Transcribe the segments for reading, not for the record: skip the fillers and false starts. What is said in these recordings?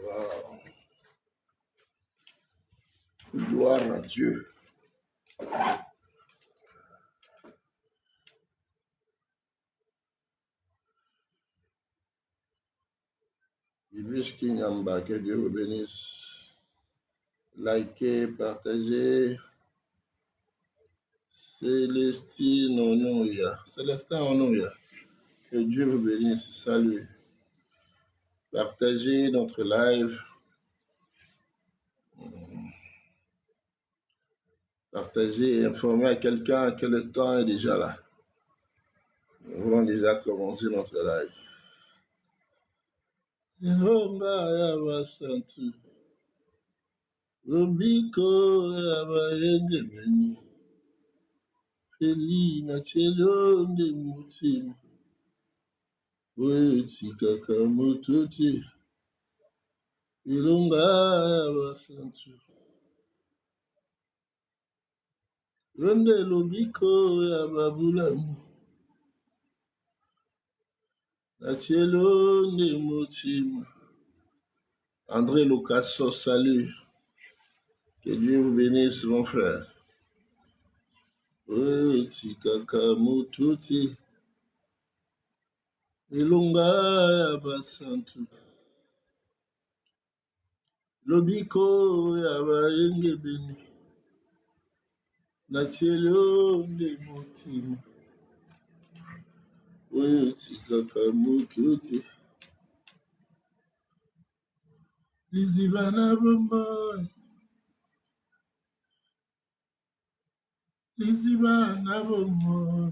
Wow. Gloire à Dieu. Ibis Kinyamba, que Dieu vous bénisse. Likez, partagez. Célestine Onouya. Célestin Onouya. Que Dieu vous bénisse. Salut. Partagez notre live. Partagez et informez à quelqu'un que le temps est déjà là. Nous voulons déjà commencer notre live. Ilonga yabasantu. Rubiko yabayengebeni. Felina chelonde mutima. Weti kakamututi. Ilonga yabasantu. Ronde lubiko yababulamu. Nachelonde mutima. André Lucasso, salut. Que Dieu vous bénisse, mon frère. Weti kakamututi. Ilonga yabasantu. Lobiko yabayengebeni. Nachelonde mutima. Weti kakamututi. Lizibana bomboy. Lizibana bomboy.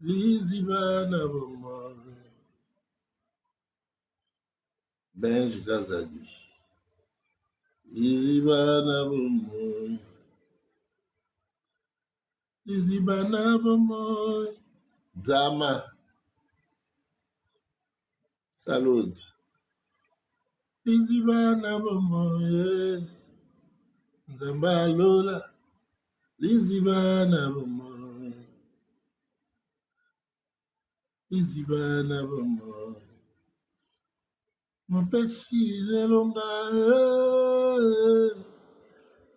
Lizibana bomboy. Benj Gazadi. Lizibana bomboy. Lizibana bomboy. Dama. Salut. Lizibana bomboy. Nzamba Lola. Lizibana bomboy. Lizibana bomboy. Mopesi nelonga.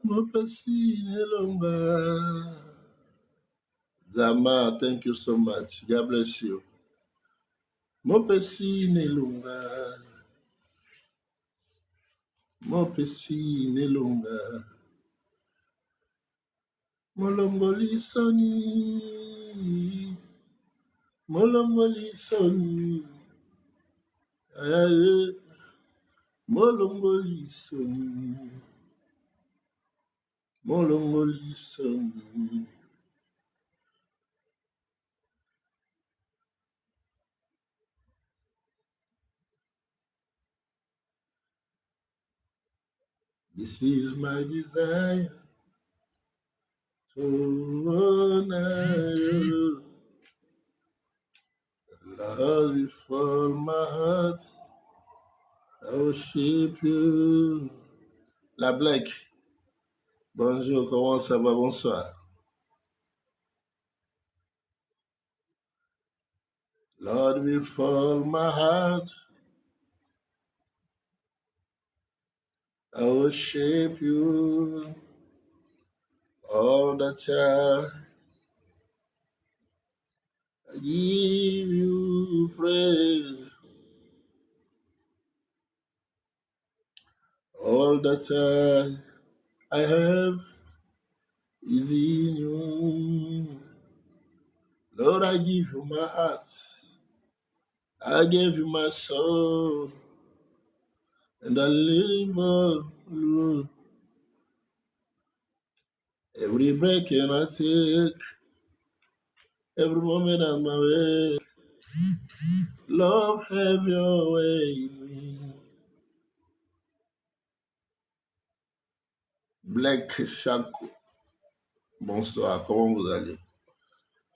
Mopesi nelonga. Zama, thank you so much. God bless you. Mopesi nelonga. Mopesi nelonga. Molongoli soni. Molongoli soni. Aye. Molongoli soni. Molongoli soni. This is my desire to honor you. Lord, with all my heart, I worship you. La Black, bonjour, comment ça va? Bonsoir. Lord, with all my heart, I worship you. All the time, I give you praise. All the time I have is in you. Lord, I give you my heart. I give you my soul. And I live on you. Every breath and I take, every moment I'm awake. Love, have your way in me. Black Shaku. Bonsoir, comment vous allez?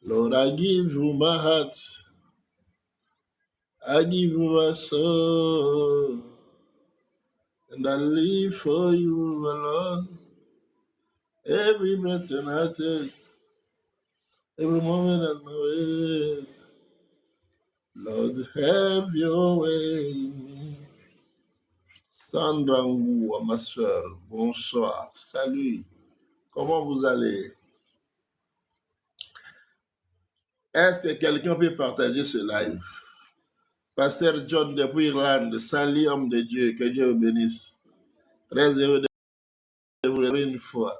Lord, I give you my heart. I give you my soul. And I live for you alone. Every breath and I take, every moment of my way. Lord, have your way in me. Sandra Ngoua, ma soeur, bonsoir, salut. Comment vous allez? Est-ce que quelqu'un peut partager ce live? Pasteur John depuis Irlande, salut homme de Dieu, que Dieu vous bénisse. Très heureux de vous revoir une fois.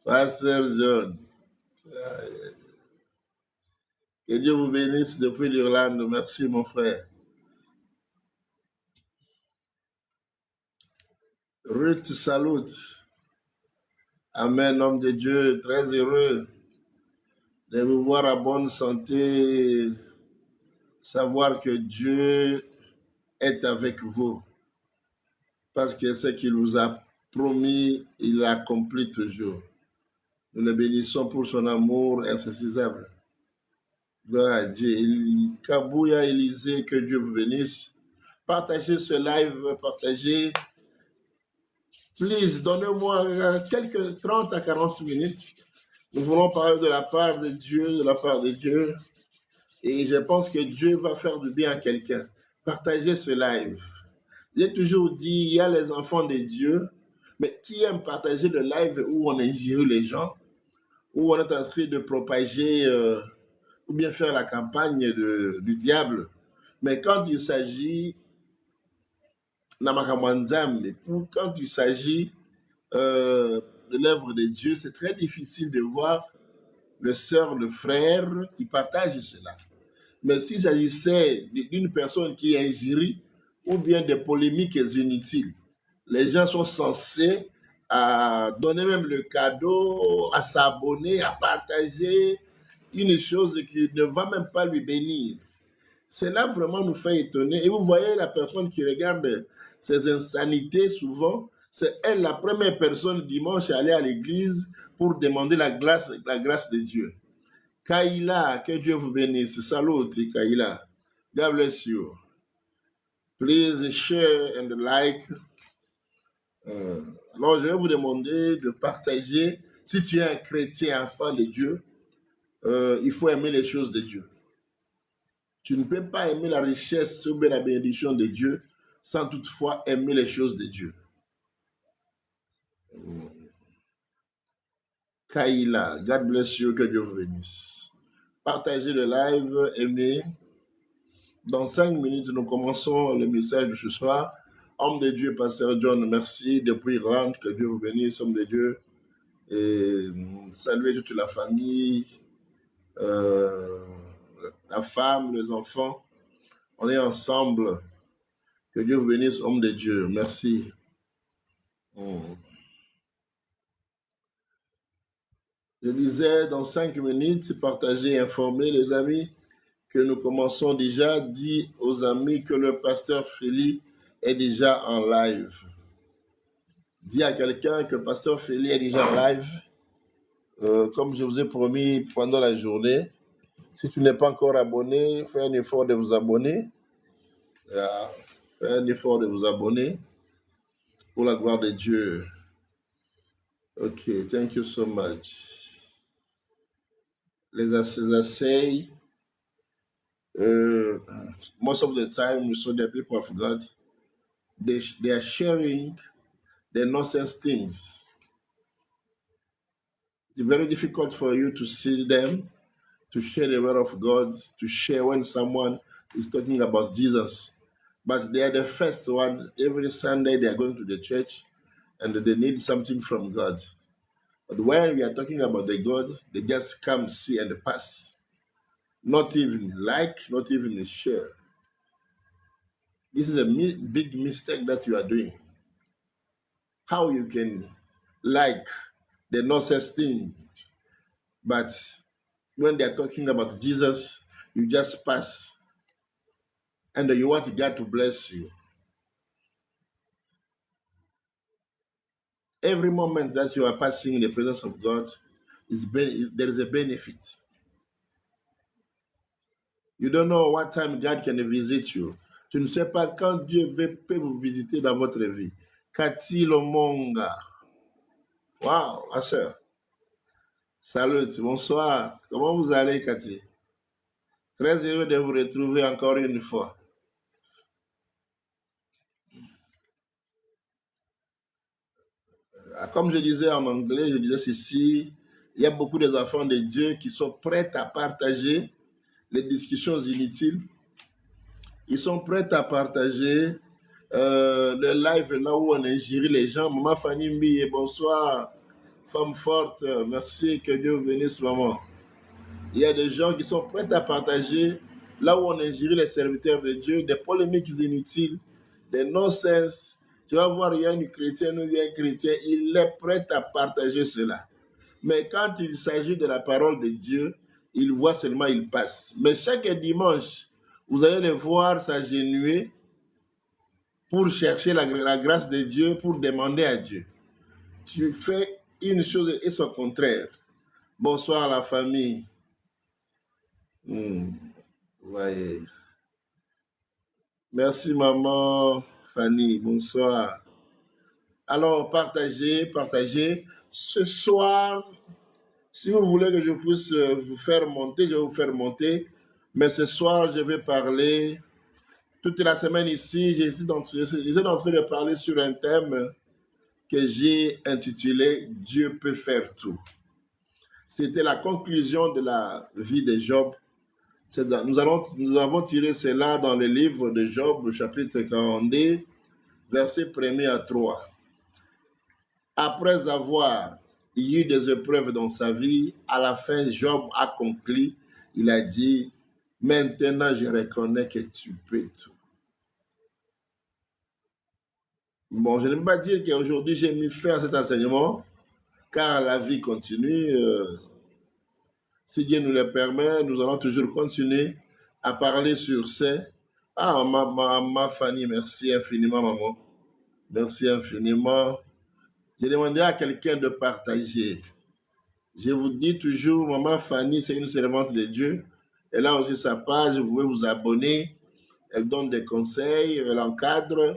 Pasteur John, que Dieu vous bénisse depuis l'Irlande. Merci mon frère. Ruth salute. Amen, homme de Dieu, très heureux de vous voir à bonne santé, savoir que Dieu est avec vous. Parce que ce qu'il vous a promis, il l'accomplit toujours. Nous le bénissons pour son amour insaisissable. Gloire à Dieu. Kabouya Élisée, que Dieu vous bénisse. Partagez ce live, partagez. Please, donnez-moi quelques 30 à 40 minutes. Nous voulons parler de la part de Dieu, Et je pense que Dieu va faire du bien à quelqu'un. Partagez ce live. J'ai toujours dit, il y a les enfants de Dieu, mais qui aime partager le live où on injure les gens, où on est en train de propager ou bien faire la campagne du diable. Mais quand il s'agit quand il s'agit de l'œuvre de Dieu, c'est très difficile de voir le sœur, le frère qui partagent cela. Mais s'il s'agissait d'une personne qui est injurie ou bien des polémiques inutiles, les gens sont censés à donner même le cadeau, à s'abonner, à partager une chose qui ne va même pas lui bénir. Cela vraiment nous fait étonner. Et vous voyez la personne qui regarde ces insanités souvent, c'est elle la première personne dimanche à aller à l'église pour demander la grâce de Dieu. Kaila, que Dieu vous bénisse. Salut, Kaila. God bless you. Please share and like. Alors, je vais vous demander de partager. Si tu es un chrétien, enfant de Dieu, il faut aimer les choses de Dieu. Tu ne peux pas aimer la richesse ou bien la bénédiction de Dieu sans toutefois aimer les choses de Dieu. Kaila, God bless you, que Dieu vous bénisse. Partagez le live, aimez. Dans 5 minutes, nous commençons le message de ce soir. Homme de Dieu, Pasteur John, merci. Depuis Irlande, que Dieu vous bénisse, homme de Dieu. Et saluez toute la famille, la femme, les enfants. On est ensemble. Que Dieu vous bénisse, homme de Dieu. Merci. Je disais, dans 5 minutes, partagez, informer les amis que nous commençons déjà. Dis aux amis que le pasteur Félix est déjà en live. Dis à quelqu'un que pasteur Félix est déjà en live. Comme je vous ai promis pendant la journée, si tu n'es pas encore abonné, fais un effort de vous abonner. Fais un effort de vous abonner pour la gloire de Dieu. Ok, thank you so much. Les essais, most of the time, so the people of God, they are sharing the nonsense things. It's very difficult for you to see them, to share the word of God, to share when someone is talking about Jesus. But they are the first one. Every Sunday they are going to the church and they need something from God. But when we are talking about the God, they just come, see, and pass. Not even like, not even share. This is a big mistake that you are doing. How you can like the nonsense thing, but when they are talking about Jesus, you just pass. And you want God to bless you. Every moment that you are passing in the presence of God, there is a benefit. You don't know what time God can visit you. Tu ne sais pas quand Dieu peut vous visiter dans votre vie. Cathy Lomonga. Wow, ma soeur. Salut, bonsoir. Comment vous allez, Cathy? Très heureux de vous retrouver encore une fois. Comme je disais en anglais, je disais ceci, il y a beaucoup des enfants de Dieu qui sont prêts à partager les discussions inutiles. Ils sont prêts à partager le live là où on ingérie les gens. Maman Fanny Mbi, bonsoir. Femme forte, merci, que Dieu vous bénisse, maman. Il y a des gens qui sont prêts à partager là où on ingérie les serviteurs de Dieu, des polémiques inutiles, des non-sens. Tu vas voir, il y a une chrétienne ou un chrétien, il est prêt à partager cela. Mais quand il s'agit de la parole de Dieu, il voit seulement, il passe. Mais chaque dimanche, vous allez les voir s'agenouiller pour chercher la grâce de Dieu, pour demander à Dieu. Tu fais une chose et son contraire. Bonsoir la famille. Voyez. Merci maman Fanny, bonsoir. Alors partagez. Ce soir, si vous voulez que je puisse vous faire monter, je vais vous faire monter. Mais ce soir, je vais parler. Toute la semaine ici, j'étais en train de parler sur un thème que j'ai intitulé « Dieu peut faire tout ». C'était la conclusion de la vie de Job. Nous avons tiré cela dans le livre de Job, au chapitre 42, versets 1 à 3. Après avoir eu des épreuves dans sa vie, à la fin, Job a conclu, il a dit, « Maintenant, je reconnais que tu peux tout. » Bon, je ne peux pas dire qu'aujourd'hui, j'ai mis fin à cet enseignement, car la vie continue. Si Dieu nous le permet, nous allons toujours continuer à parler sur ces... Ah, ma Fanny, merci infiniment, maman. Merci infiniment. J'ai demandé à quelqu'un de partager. Je vous dis toujours, maman Fanny, c'est une servante de Dieu. Elle a aussi sa page, vous pouvez vous abonner. Elle donne des conseils, elle encadre.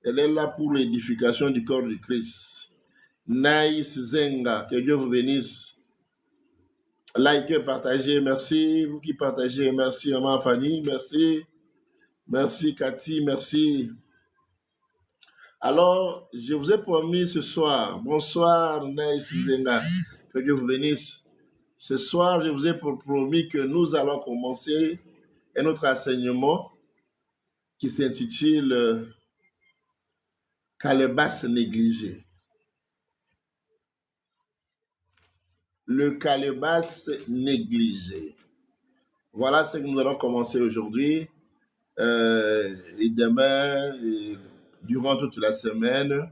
Elle est là pour l'édification du corps du Christ. Naïs Zenga, que Dieu vous bénisse. Likez, partagez, merci. Vous qui partagez, merci maman Fanny, merci. Merci Cathy, merci. Alors, je vous ai promis ce soir, bonsoir Naïs Zenga, que Dieu vous bénisse. Ce soir, je vous ai promis que nous allons commencer un autre enseignement qui s'intitule Calebasse négligée. Le calebasse négligé. Voilà ce que nous allons commencer aujourd'hui. Et demain, et durant toute la semaine.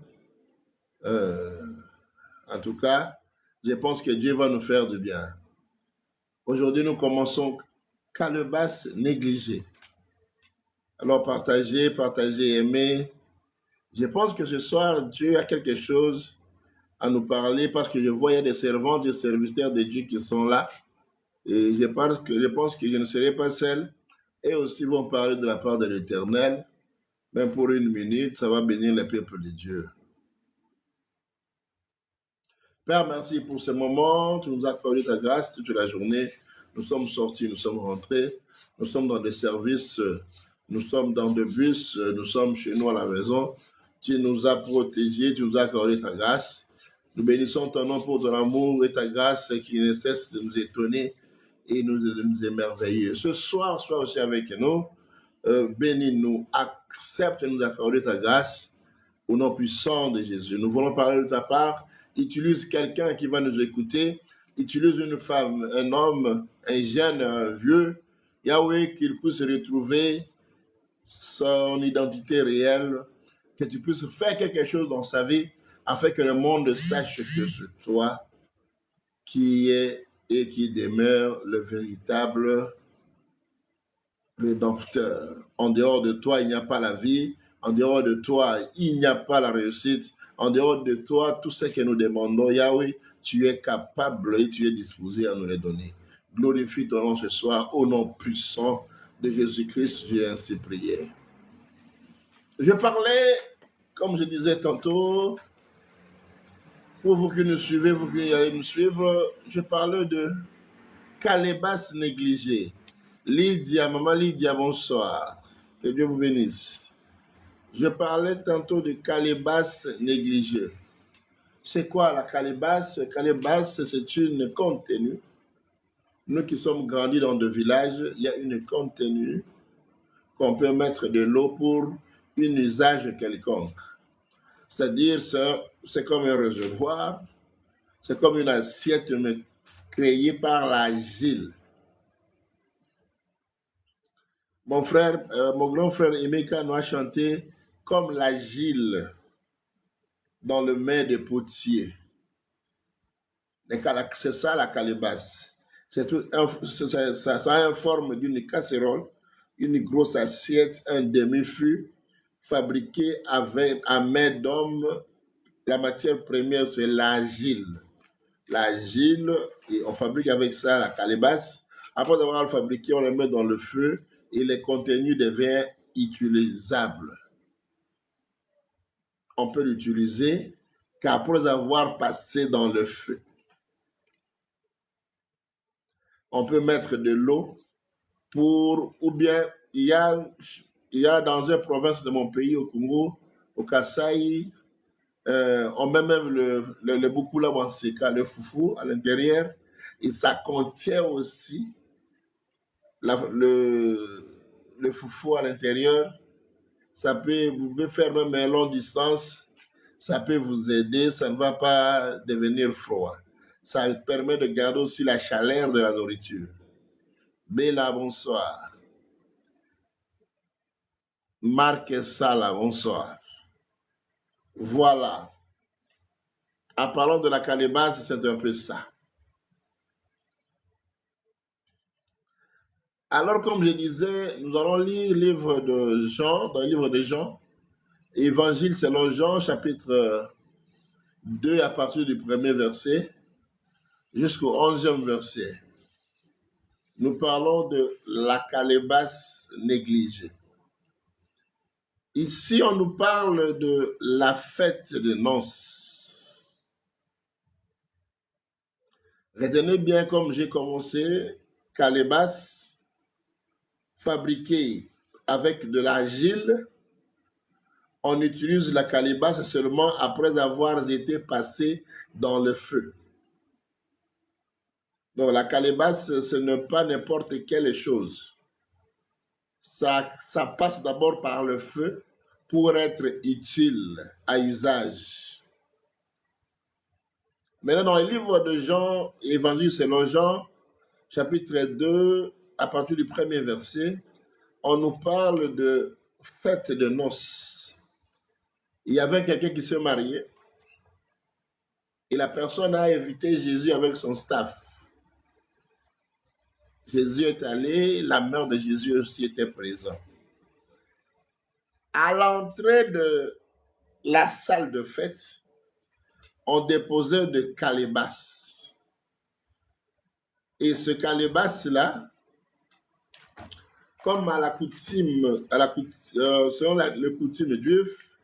En tout cas, je pense que Dieu va nous faire du bien. Aujourd'hui, nous commençons calebasse négligée. Alors, partagez, aimez. Je pense que ce soir, Dieu a quelque chose à nous parler parce que je vois des servantes, des serviteurs de Dieu qui sont là. Et je pense que je ne serai pas seul. Et aussi vont parler de la part de l'Éternel. Même pour une minute, ça va bénir le peuple de Dieu. Père, merci pour ce moment. Tu nous as accordé ta grâce toute la journée. Nous sommes sortis, nous sommes rentrés. Nous sommes dans des services, nous sommes dans des bus, nous sommes chez nous à la maison. Tu nous as protégés, tu nous as accordé ta grâce. Nous bénissons ton nom pour ton amour et ta grâce qui ne cesse de nous étonner et de nous émerveiller. Ce soir, sois aussi avec nous. Bénis-nous, accepte de nous accorder ta grâce au nom puissant de Jésus. Nous voulons parler de ta part. Utilise quelqu'un qui va nous écouter. Utilise une femme, un homme, un jeune, un vieux. Yahweh, qu'il puisse retrouver son identité réelle, que tu puisses faire quelque chose dans sa vie afin que le monde sache que c'est toi qui est et qui demeure le véritable Rédempteur. En dehors de toi, il n'y a pas la vie. En dehors de toi, il n'y a pas la réussite. En dehors de toi, tout ce que nous demandons, Yahweh, tu es capable et tu es disposé à nous les donner. Glorifie ton nom ce soir, au nom puissant de Jésus-Christ, j'ai ainsi prié. Je parlais, comme je disais tantôt, pour vous qui nous suivez, vous qui allez nous suivre, je parlais de calebasse négligée. Lydia, maman Lydia, bonsoir. Que Dieu vous bénisse. Je parlais tantôt de calebasse négligée. C'est quoi la calebasse? Calebasse, c'est une contenue. Nous qui sommes grandis dans des villages, il y a une contenue qu'on peut mettre de l'eau pour un usage quelconque. C'est-à-dire, c'est comme un réservoir, c'est comme une assiette créée par l'argile. Mon grand frère Emeka nous a chanté comme l'argile dans le main des potiers. C'est ça la calebasse. Ça a une forme d'une casserole, une grosse assiette, un demi-fût fabriqué à main d'homme. La matière première, c'est l'argile. L'argile, et on fabrique avec ça la calebasse. Après avoir fabriqué, on le met dans le feu et le contenu devient utilisable. On peut l'utiliser qu'après avoir passé dans le feu. On peut mettre de l'eau ou bien il y a dans une province de mon pays, au Congo, au Kasaï, on met même le boukoula wanseka, le foufou à l'intérieur, et ça contient aussi le foufou à l'intérieur. Vous pouvez faire même à longue distance, ça peut vous aider, ça ne va pas devenir froid. Ça permet de garder aussi la chaleur de la nourriture. Bella, bonsoir. Marc Sala, bonsoir. Voilà. En parlant de la calebasse, c'est un peu ça. Alors, comme je disais, nous allons lire le livre de Jean, dans le livre de Jean, Évangile selon Jean, chapitre 2, à partir du premier verset jusqu'au 11e verset. Nous parlons de la calebasse négligée. Ici, on nous parle de la fête de noces. Retenez bien comme j'ai commencé, calebasse fabriquée avec de l'argile. On utilise la calebasse seulement après avoir été passé dans le feu. Donc la calebasse, ce n'est pas n'importe quelle chose. Ça passe d'abord par le feu pour être utile à usage. Maintenant, dans le livre de Jean, Évangile selon Jean, chapitre 2, à partir du premier verset, on nous parle de fête de noces. Il y avait quelqu'un qui s'est marié et la personne a invité Jésus avec son staff. Jésus est allé, la mère de Jésus aussi était présente. À l'entrée de la salle de fête, on déposait de calebasses. Et ce calebasse-là, comme à la coutume, selon le coutume juif,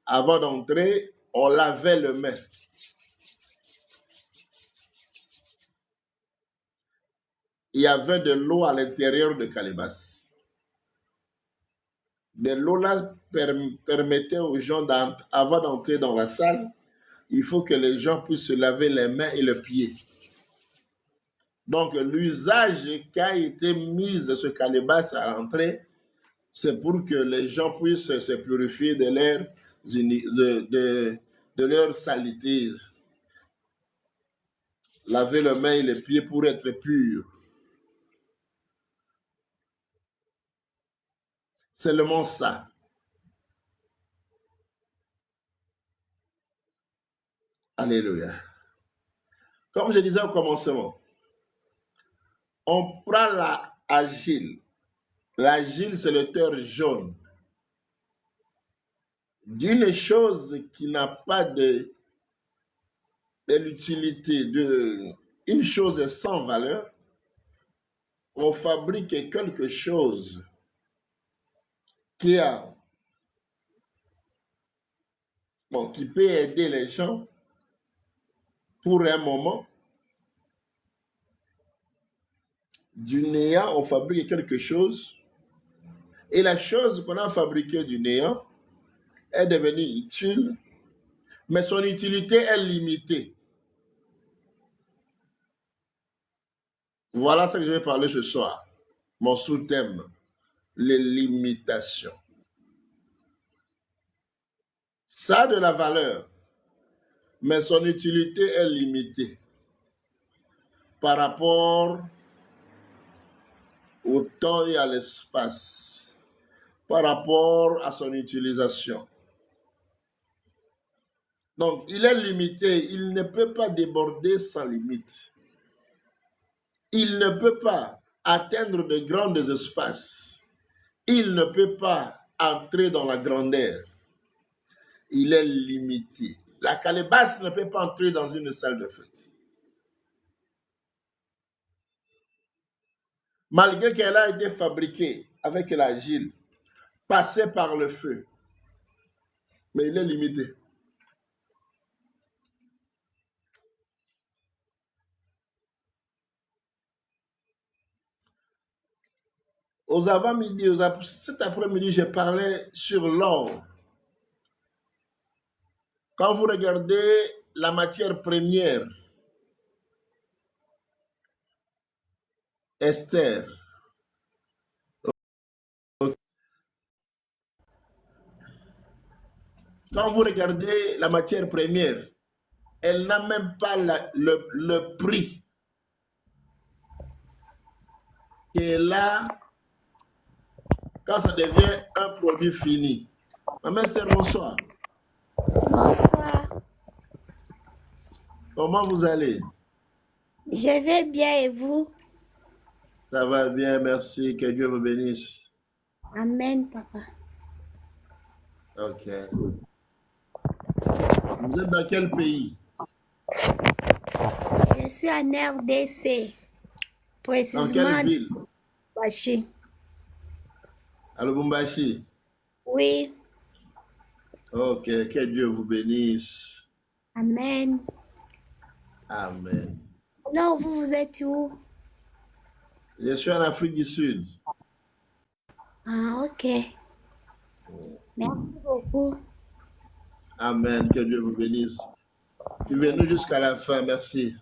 avant d'entrer, on lavait les mains. Il y avait de l'eau à l'intérieur de calebasse. De l'eau-là permettait aux gens, avant d'entrer dans la salle, il faut que les gens puissent se laver les mains et les pieds. Donc, l'usage qu'a été mis de ce calebasse à l'entrée, c'est pour que les gens puissent se purifier de leur saleté. Laver les mains et les pieds pour être purs. Seulement ça. Alléluia. Comme je disais au commencement, on prend l'argile. L'argile, c'est le terre jaune. d'une chose qui n'a pas de l'utilité, une chose sans valeur, on fabrique quelque chose qui qui peut aider les gens pour un moment. Du néant, on fabrique quelque chose. Et la chose qu'on a fabriquée du néant est devenue utile, mais son utilité est limitée. Voilà ce que je vais parler ce soir. Mon sous-thème, les limitations. Ça a de la valeur, mais son utilité est limitée par rapport au temps et à l'espace, par rapport à son utilisation. Donc, il est limité, il ne peut pas déborder sans limite. Il ne peut pas atteindre de grands espaces. Il ne peut pas entrer dans la grandeur. Il est limité. La calebasse ne peut pas entrer dans une salle de fête. Malgré qu'elle a été fabriquée avec l'argile, passée par le feu, mais il est limité. Aux avant-midi, cet après-midi, j'ai parlé sur l'or. Quand vous regardez la matière première, Esther, quand vous regardez la matière première, elle n'a même pas le prix qu'elle a quand ça devient un produit fini. Ma mère, c'est bonsoir. Bonsoir. Comment vous allez? Je vais bien et vous? Ça va bien, merci. Que Dieu vous bénisse. Amen, papa. Ok. Vous êtes dans quel pays? Je suis en RDC, Dans quelle précisément ville? Bachi. À Lubumbashi. Oui, Ok, que Dieu vous bénisse. amen. Amen. Alors, vous êtes où? Je suis en Afrique du Sud. Ah, ok. Merci beaucoup. Amen, que Dieu vous bénisse. Suivez-nous jusqu'à la fin, merci.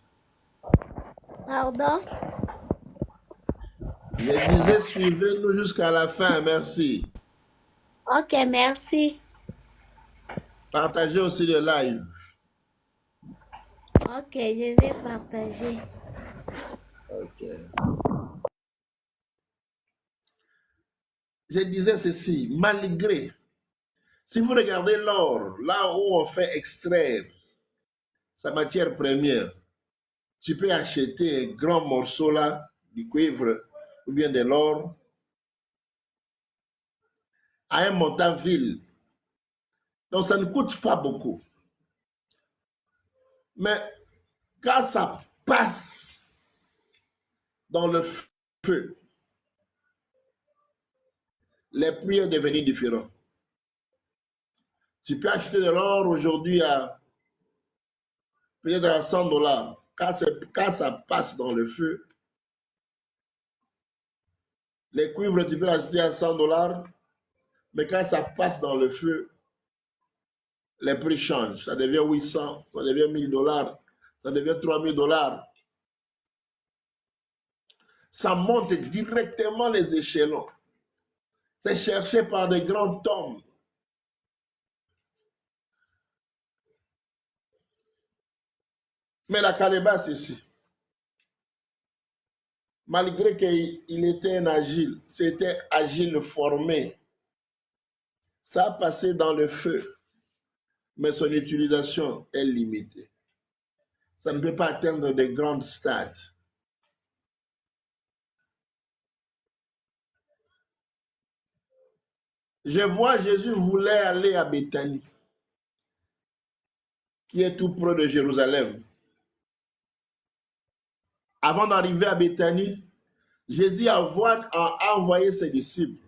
Pardon? Je disais, suivez-nous jusqu'à la fin, merci. Ok, merci. Partagez aussi le live. Ok, je vais partager. Ok. Je disais ceci, malgré, si vous regardez l'or, là où on fait extraire sa matière première, tu peux acheter un grand morceau là, du cuivre ou bien de l'or, à un montant vil. Donc ça ne coûte pas beaucoup. Mais quand ça passe dans le feu, les prix sont devenus différents. Tu peux acheter de l'or aujourd'hui à peut-être à $100. Quand ça passe dans le feu, les cuivres, tu peux l'acheter à $100, mais quand ça passe dans le feu, les prix changent. Ça devient 800, ça devient $1000, ça devient $3000. Ça monte directement les échelons. C'est cherché par des grands hommes. Mais la calebasse ici, malgré qu'il était un agile, c'était agile formé, ça a passé dans le feu, mais son utilisation est limitée. Ça ne peut pas atteindre de grandes stades. Je vois Jésus voulait aller à Béthanie, qui est tout près de Jérusalem. Avant d'arriver à Béthanie, Jésus a envoyé ses disciples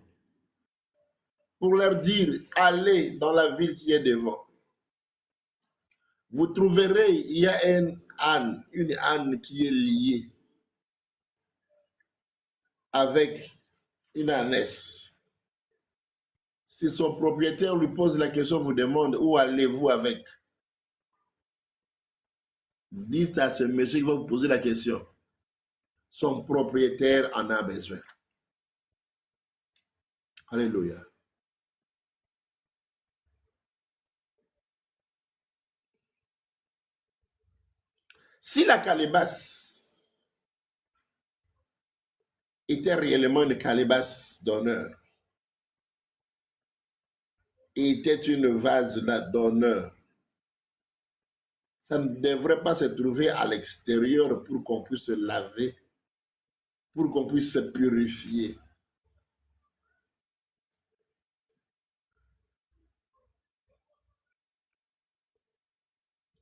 pour leur dire, allez dans la ville qui est devant. Vous trouverez, il y a une âne qui est liée avec une ânesse. Si son propriétaire lui pose la question, vous demande, où allez-vous avec? Dites à ce monsieur qui va vous poser la question, son propriétaire en a besoin. Alléluia. Si la calebasse était réellement une calebasse d'honneur, et était une vase d'honneur, ça ne devrait pas se trouver à l'extérieur pour qu'on puisse se laver, pour qu'on puisse se purifier.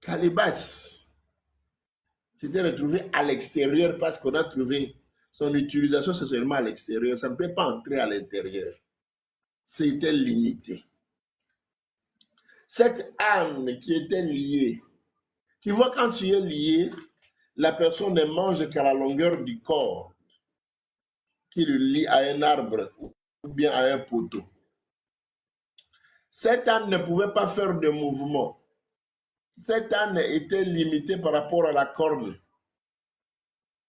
Calebasse, c'était retrouvé à l'extérieur parce qu'on a trouvé son utilisation, c'est seulement à l'extérieur. Ça ne peut pas entrer à l'intérieur. C'était limité. Cette âne qui était liée, tu vois, quand tu es lié, la personne ne mange qu'à la longueur du corps qui le lie à un arbre ou bien à un poteau. Cette âne ne pouvait pas faire de mouvement. Cette âne était limitée par rapport à la corde.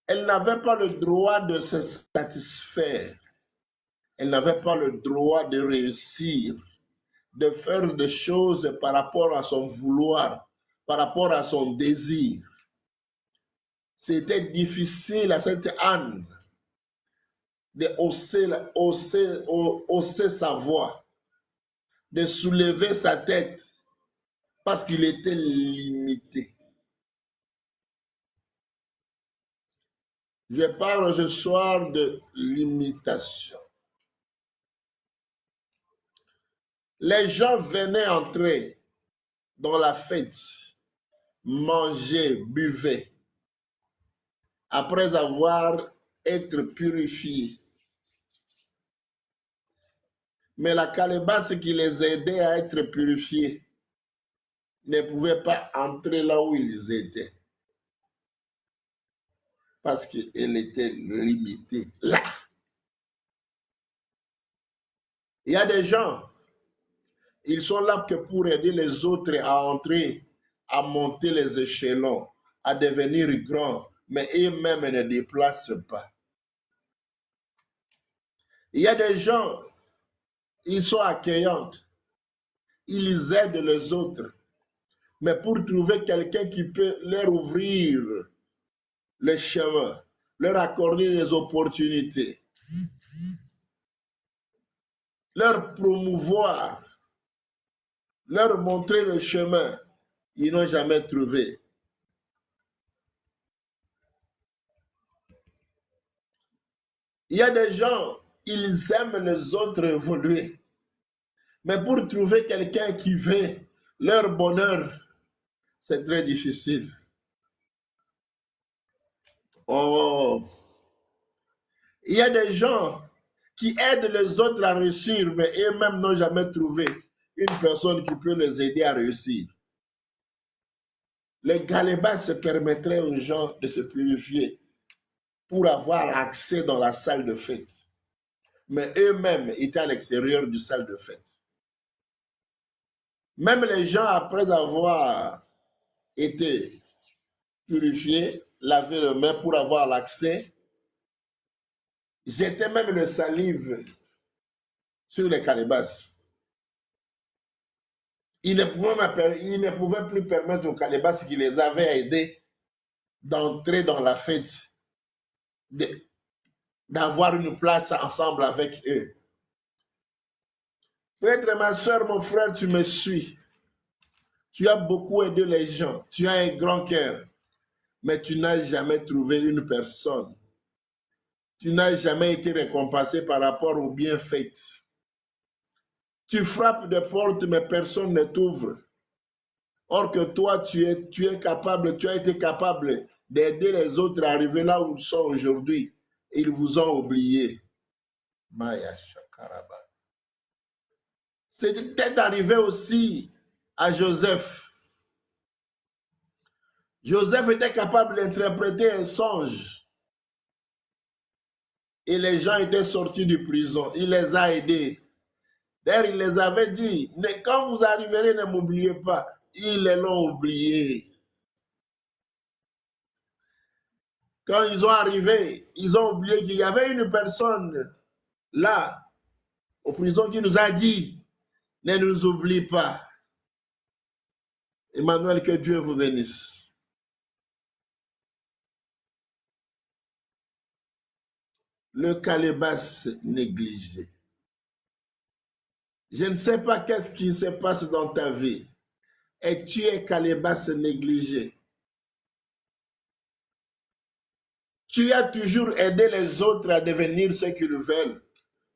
Elle n'avait pas le droit de se satisfaire. Elle n'avait pas le droit de réussir, de faire des choses par rapport à son vouloir, par rapport à son désir. C'était difficile à cette âne de hausser sa voix, de soulever sa tête, parce qu'il était limité. Je parle ce soir de limitation. Les gens venaient entrer dans la fête, manger, buvaient, après avoir été purifiés. Mais la calebasse qui les aidait à être purifiés ne pouvait pas entrer là où ils étaient. Parce qu'elle était limitée là. Il y a des gens, ils sont là que pour aider les autres à entrer, à monter les échelons, à devenir grands, mais eux-mêmes ne déplacent pas. Il y a des gens, ils sont accueillants, ils aident les autres, mais pour trouver quelqu'un qui peut leur ouvrir le chemin, leur accorder les opportunités, leur promouvoir, leur montrer le chemin, ils n'ont jamais trouvé. Il y a des gens, ils aiment les autres évoluer, mais pour trouver quelqu'un qui veut leur bonheur, c'est très difficile. Oh, il y a des gens qui aident les autres à réussir, mais eux-mêmes n'ont jamais trouvé une personne qui peut les aider à réussir. Le galéba se permettrait aux gens de se purifier pour avoir accès dans la salle de fête. Mais eux-mêmes étaient à l'extérieur du salle de fête. Même les gens, après avoir été purifiés, lavaient les mains pour avoir l'accès, jetaient même le salive sur les calebasses. Ils ne pouvaient plus permettre aux calebasses qui les avaient aidés d'entrer dans la fête, d'avoir une place ensemble avec eux. Peut-être ma soeur, mon frère, tu me suis. Tu as beaucoup aidé les gens. Tu as un grand cœur. Mais tu n'as jamais trouvé une personne. Tu n'as jamais été récompensé par rapport aux bienfaits. Tu frappes des portes, mais personne ne t'ouvre. Or que toi, tu es capable, tu as été capable d'aider les autres à arriver là où ils sont aujourd'hui. Ils vous ont oublié. Maya Shakaraba. C'était arrivé aussi à Joseph. Joseph était capable d'interpréter un songe. Et les gens étaient sortis de prison. Il les a aidés. D'ailleurs, il les avait dit, quand vous arriverez, ne m'oubliez pas. Ils l'ont oublié. Quand ils ont arrivé, ils ont oublié qu'il y avait une personne là, aux prisons, qui nous a dit, ne nous oublie pas. Emmanuel, que Dieu vous bénisse. Le calebasse négligé. Je ne sais pas qu'est-ce qui se passe dans ta vie. Et tu es calebasse négligé. Tu as toujours aidé les autres à devenir ce qu'ils veulent.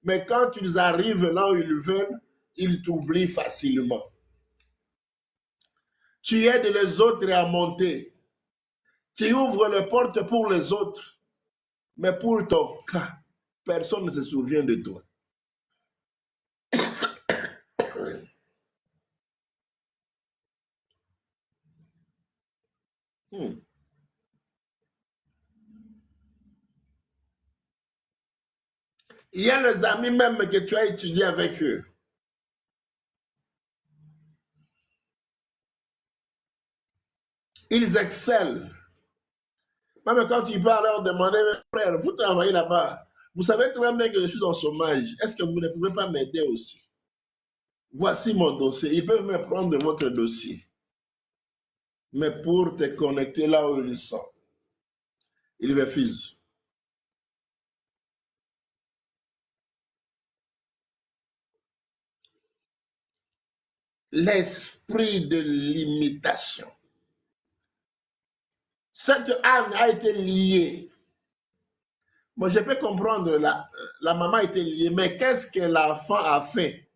Mais quand ils arrivent là où ils veulent, ils t'oublient facilement. Tu aides les autres à monter. Tu ouvres les portes pour les autres. Mais pour ton cas, personne ne se souvient de toi. Il y a les amis même que tu as étudié avec eux. Ils excellent. Même quand tu vas leur demander, frère, vous travaillez là-bas. Vous savez très bien que je suis en chômage. Est-ce que vous ne pouvez pas m'aider aussi? Voici mon dossier. Ils peuvent me prendre votre dossier. Mais pour te connecter là où ils sont, ils refusent. L'esprit de l'imitation. Cette âme a été liée. Moi, je peux comprendre, la maman a été liée, mais qu'est-ce que l'enfant a fait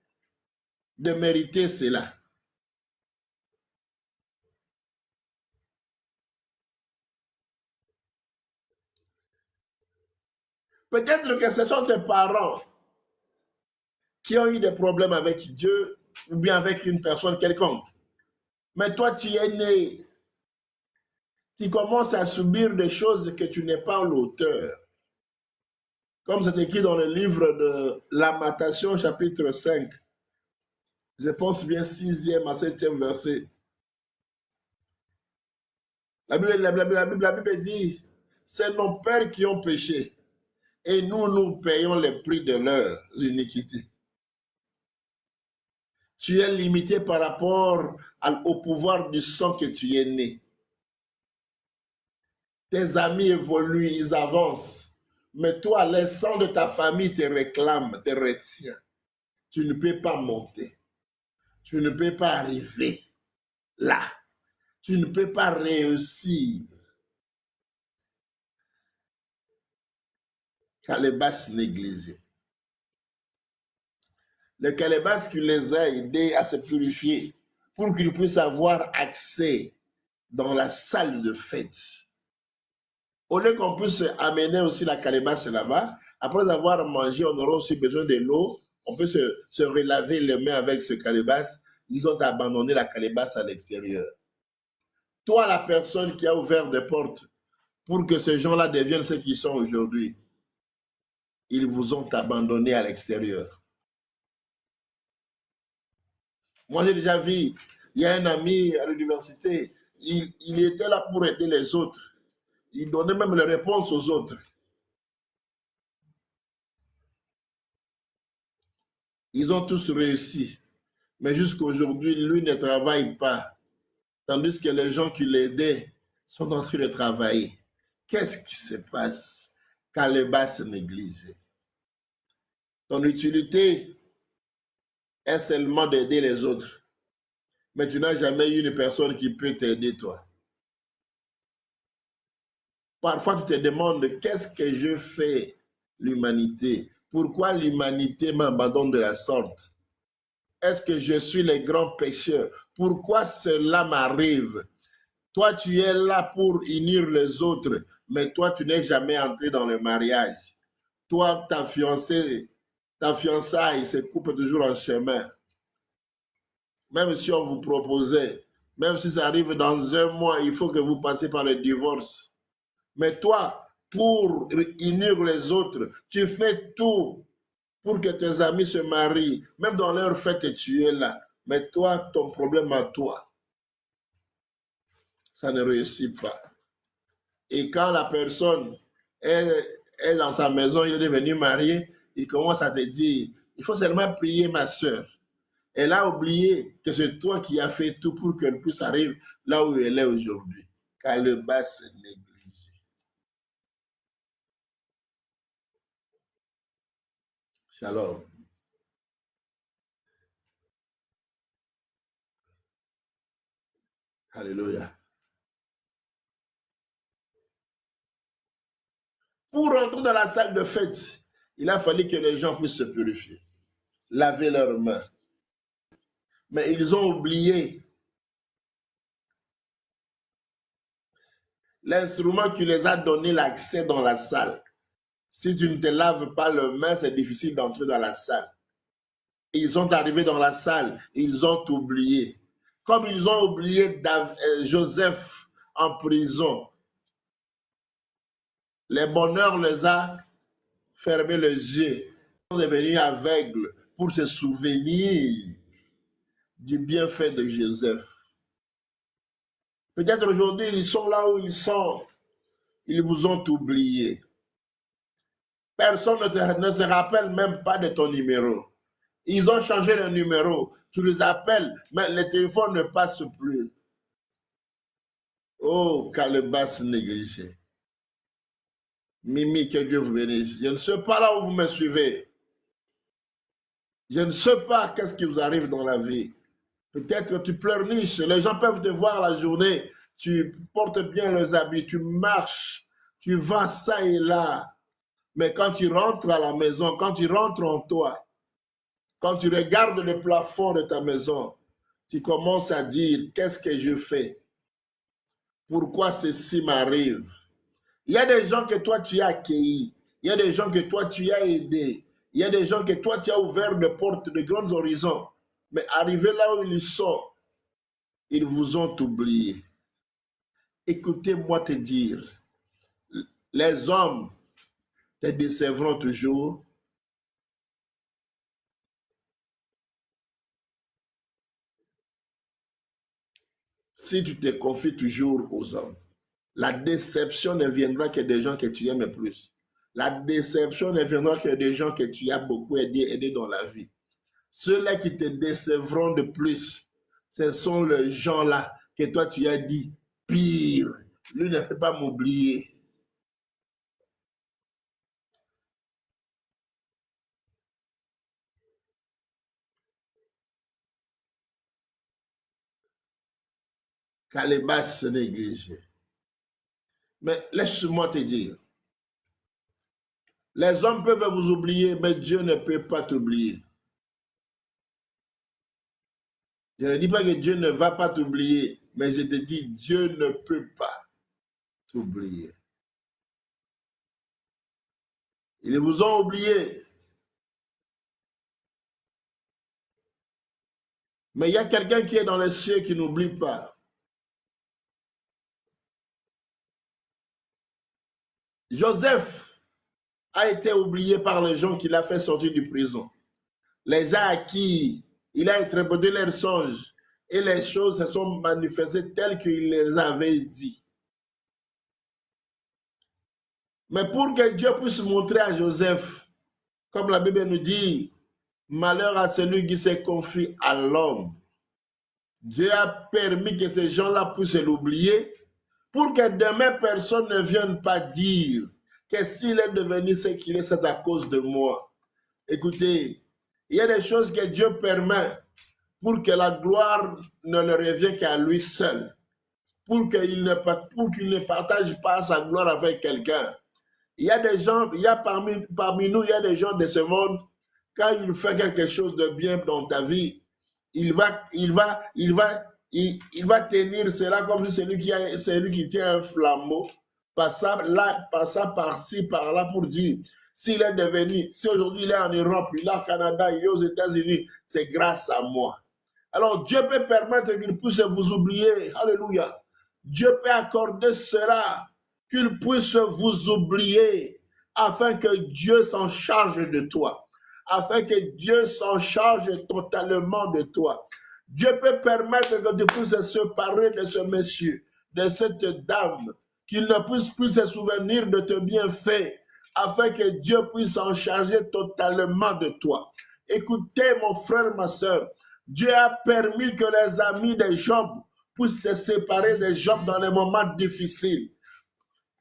de mériter cela? Peut-être que ce sont tes parents qui ont eu des problèmes avec Dieu ou bien avec une personne quelconque. Mais toi, tu es né, tu commences à subir des choses que tu n'es pas l'auteur. Comme c'est écrit dans le livre de Lamentation, chapitre 5. Je pense bien 6e à 7e verset. La Bible dit, c'est nos pères qui ont péché et nous payons le prix de leur iniquité. Tu es limité par rapport au pouvoir du sang que tu es né. Tes amis évoluent, ils avancent. Mais toi, le sang de ta famille te réclame, te retient. Tu ne peux pas monter. Tu ne peux pas arriver là. Tu ne peux pas réussir. Calebasse négligé. Le calebasse qui les a aidés à se purifier pour qu'ils puissent avoir accès dans la salle de fête. Au lieu qu'on puisse amener aussi la calebasse là-bas, après avoir mangé, on aura aussi besoin de l'eau. On peut se relaver les mains avec ce calebasse. Ils ont abandonné la calebasse à l'extérieur. Toi, la personne qui a ouvert des portes pour que ces gens-là deviennent ce qu'ils sont aujourd'hui, ils vous ont abandonné à l'extérieur. Moi, j'ai déjà vu, il y a un ami à l'université, il était là pour aider les autres. Il donnait même les réponses aux autres. Ils ont tous réussi. Mais jusqu'à aujourd'hui, lui ne travaille pas. Tandis que les gens qui l'aidaient sont en train de travailler. Qu'est-ce qui se passe? Calebasse négligée. Ton utilité est seulement d'aider les autres. Mais tu n'as jamais eu une personne qui peut t'aider toi. Parfois, tu te demandes qu'est-ce que je fais l'humanité? Pourquoi l'humanité m'abandonne de la sorte? est-ce que je suis le grand pécheur? Pourquoi cela m'arrive? Toi, tu es là pour unir les autres, mais toi, tu n'es jamais entré dans le mariage. Toi, ta fiancée, ta fiançaille se coupe toujours en chemin. Même si on vous proposait, même si ça arrive dans un mois, il faut que vous passiez par le divorce. Mais toi, pour unir les autres, tu fais tout pour que tes amis se marient. Même dans leur fête, tu es là. Mais toi, ton problème à toi, ça ne réussit pas. Et quand la personne est dans sa maison, il est devenu marié, il commence à te dire, il faut seulement prier ma soeur. Elle a oublié que c'est toi qui as fait tout pour qu'elle puisse arriver là où elle est aujourd'hui. Car le bas se néglige. Shalom. Alléluia. Pour rentrer dans la salle de fête, il a fallu que les gens puissent se purifier, laver leurs mains. Mais ils ont oublié l'instrument qui les a donné l'accès dans la salle. Si tu ne te laves pas les mains, c'est difficile d'entrer dans la salle. Ils sont arrivés dans la salle, ils ont oublié. Comme ils ont oublié Joseph en prison, le bonheur les a fermé les yeux. Ils sont devenus aveugles pour se souvenir du bienfait de Joseph. Peut-être aujourd'hui, ils sont là où ils sont. Ils vous ont oublié. Personne ne se rappelle même pas de ton numéro. Ils ont changé le numéro. Tu les appelles, mais le téléphone ne passe plus. Oh, calebasse négligée. Mimi, que Dieu vous bénisse. Je ne sais pas là où vous me suivez. Je ne sais pas qu'est-ce qui vous arrive dans la vie. Peut-être que tu pleurniches. Les gens peuvent te voir la journée. Tu portes bien les habits, tu marches, tu vas ça et là. Mais quand tu rentres à la maison, quand tu rentres en toi, quand tu regardes le plafond de ta maison, tu commences à dire, qu'est-ce que je fais? Pourquoi ceci m'arrive? Il y a des gens que toi tu as accueillis, il y a des gens que toi tu as aidés, il y a des gens que toi tu as ouvert des portes, de grands horizons. Mais arrivés là où ils sont, ils vous ont oublié. Écoutez-moi te dire, les hommes te décevront toujours. Si tu te confies toujours aux hommes, la déception ne viendra que des gens que tu aimes plus. La déception ne viendra que des gens que tu as beaucoup aidé dans la vie. Ceux-là qui te décevront de plus, ce sont les gens-là que toi tu as dit, pire, lui ne peut pas m'oublier. Calébas se néglige. Mais laisse-moi te dire, les hommes peuvent vous oublier, mais Dieu ne peut pas t'oublier. Je ne dis pas que Dieu ne va pas t'oublier, mais je te dis, Dieu ne peut pas t'oublier. Ils vous ont oublié. Mais il y a quelqu'un qui est dans les cieux qui n'oublie pas. Joseph a été oublié par les gens qu'il a fait sortir de prison. Les a acquis, il a interprété leurs songes et les choses se sont manifestées telles qu'il les avait dit. Mais pour que Dieu puisse montrer à Joseph, comme la Bible nous dit, malheur à celui qui se confie à l'homme. Dieu a permis que ces gens-là puissent l'oublier pour que demain personne ne vienne pas dire que s'il est devenu ce qu'il est, c'est à cause de moi. Écoutez, il y a des choses que Dieu permet pour que la gloire ne le revienne qu'à lui seul, pour qu'il ne partage pas sa gloire avec quelqu'un. Il y a des gens, il y a parmi nous, il y a des gens de ce monde, quand il fait quelque chose de bien dans ta vie, il va tenir cela comme celui qui tient un flambeau, passant par-ci, par-là pour dire, s'il est devenu, si aujourd'hui il est en Europe, il est au Canada, il est aux États-Unis, c'est grâce à moi. Alors Dieu peut permettre qu'il puisse vous oublier. Alléluia. Dieu peut accorder cela, qu'il puisse vous oublier, afin que Dieu s'en charge de toi. Afin que Dieu s'en charge totalement de toi. Dieu peut permettre que tu puisses se séparer de ce monsieur, de cette dame, qu'il ne puisse plus se souvenir de tes bienfaits, afin que Dieu puisse s'en charger totalement de toi. Écoutez, mon frère, ma soeur, Dieu a permis que les amis de Job puissent se séparer de Job dans les moments difficiles.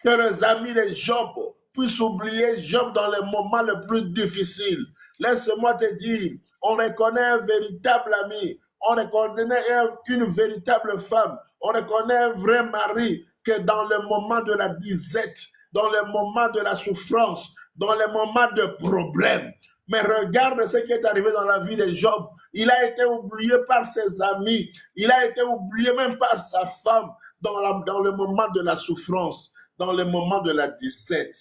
Que les amis de Job puissent oublier Job dans les moments les plus difficiles. Laisse-moi te dire, on reconnaît un véritable ami, on reconnaît une véritable femme, on reconnaît un vrai mari que dans le moment de la disette, dans le moment de la souffrance, dans les moments de problème. Mais regarde ce qui est arrivé dans la vie de Job. Il a été oublié par ses amis. Il a été oublié même par sa femme dans le moment de la souffrance, dans le moment de la disette.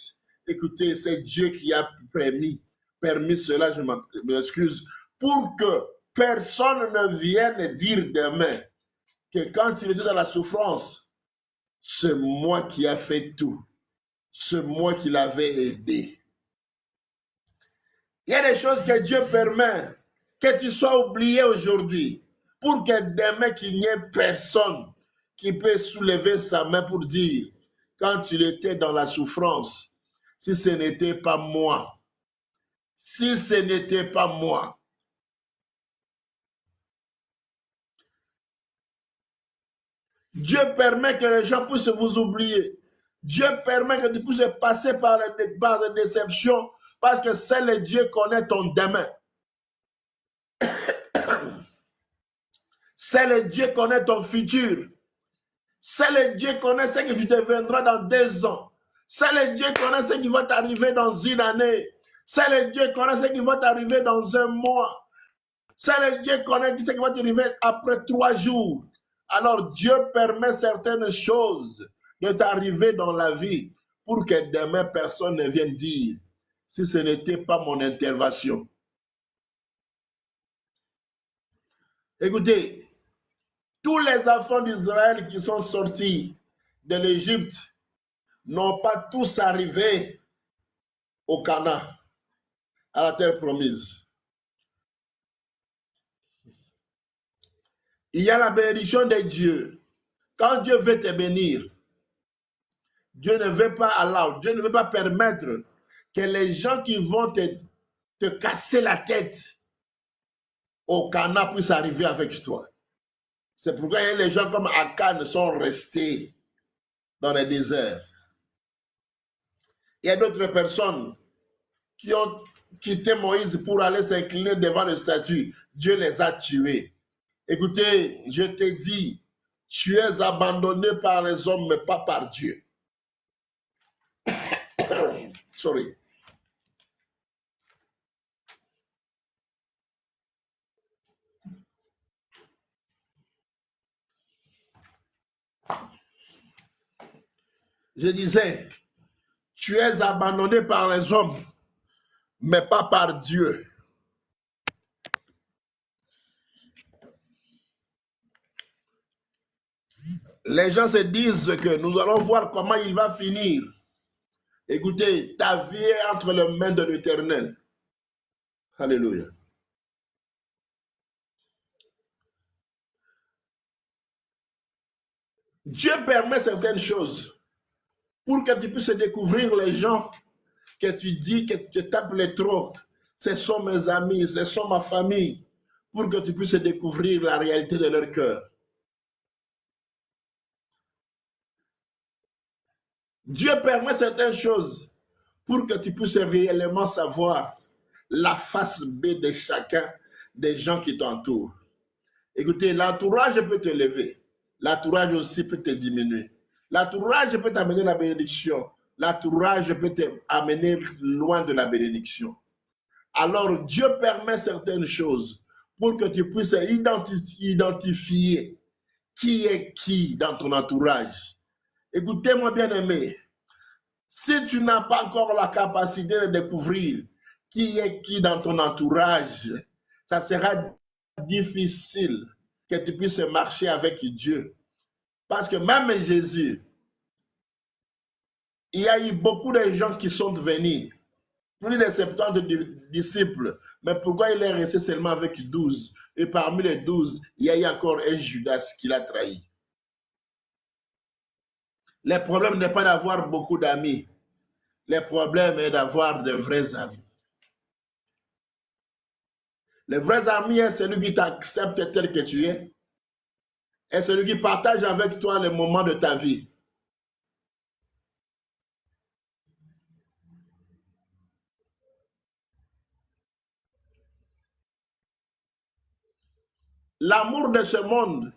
Écoutez, c'est Dieu qui a permis cela, je m'excuse, pour que personne ne vienne dire demain que quand il était dans la souffrance, c'est moi qui ai fait tout. C'est moi qui l'avais aidé. Il y a des choses que Dieu permet, que tu sois oublié aujourd'hui, pour que demain qu'il n'y ait personne qui peut soulever sa main pour dire, quand tu étais dans la souffrance, si ce n'était pas moi, si ce n'était pas moi. Dieu permet que les gens puissent vous oublier. Dieu permet que tu puisses passer par les déceptions, parce que seul Dieu connaît ton demain. Seul Dieu connaît ton futur. Seul Dieu connaît ce que tu deviendras dans 2 ans. Seul Dieu connaît ce qui va t'arriver dans 1 année. Seul Dieu connaît ce qui va t'arriver dans 1 mois. Seul Dieu connaît ce qui va t'arriver après 3 jours. Alors Dieu permet certaines choses de t'arriver dans la vie pour que demain personne ne vienne dire si ce n'était pas mon intervention. Écoutez, tous les enfants d'Israël qui sont sortis de l'Égypte n'ont pas tous arrivé au Canaan, à la terre promise. Il y a la bénédiction de Dieu. Quand Dieu veut te bénir, Dieu ne veut pas allow, Dieu ne veut pas permettre que les gens qui vont te casser la tête au Canaan puissent arriver avec toi. C'est pourquoi les gens comme Akan sont restés dans le désert. Il y a d'autres personnes qui ont quitté Moïse pour aller s'incliner devant le statut. Dieu les a tués. Écoutez, je te dis, tu es abandonné par les hommes, mais pas par Dieu. Sorry. Je disais, tu es abandonné par les hommes, mais pas par Dieu. Les gens se disent que nous allons voir comment il va finir. Écoutez, ta vie est entre les mains de l'Éternel. Alléluia. Dieu permet certaines choses pour que tu puisses découvrir les gens que tu dis que tu tapes les trop. Ce sont mes amis, ce sont ma famille, pour que tu puisses découvrir la réalité de leur cœur. Dieu permet certaines choses pour que tu puisses réellement savoir la face B de chacun des gens qui t'entourent. Écoutez, l'entourage peut te lever. L'entourage aussi peut te diminuer. L'entourage peut t'amener la bénédiction. L'entourage peut t'amener loin de la bénédiction. Alors Dieu permet certaines choses pour que tu puisses identifier qui est qui dans ton entourage. Écoutez-moi bien aimé, si tu n'as pas encore la capacité de découvrir qui est qui dans ton entourage, ça sera difficile que tu puisses marcher avec Dieu. Parce que même Jésus, il y a eu beaucoup de gens qui sont venus, plus de 70 disciples, mais pourquoi il est resté seulement avec 12? Et parmi les 12, il y a eu encore un Judas qui l'a trahi. Le problème n'est pas d'avoir beaucoup d'amis. Le problème est d'avoir de vrais amis. Le vrai ami est celui qui t'accepte tel que tu es. Et celui qui partage avec toi les moments de ta vie. L'amour de ce monde,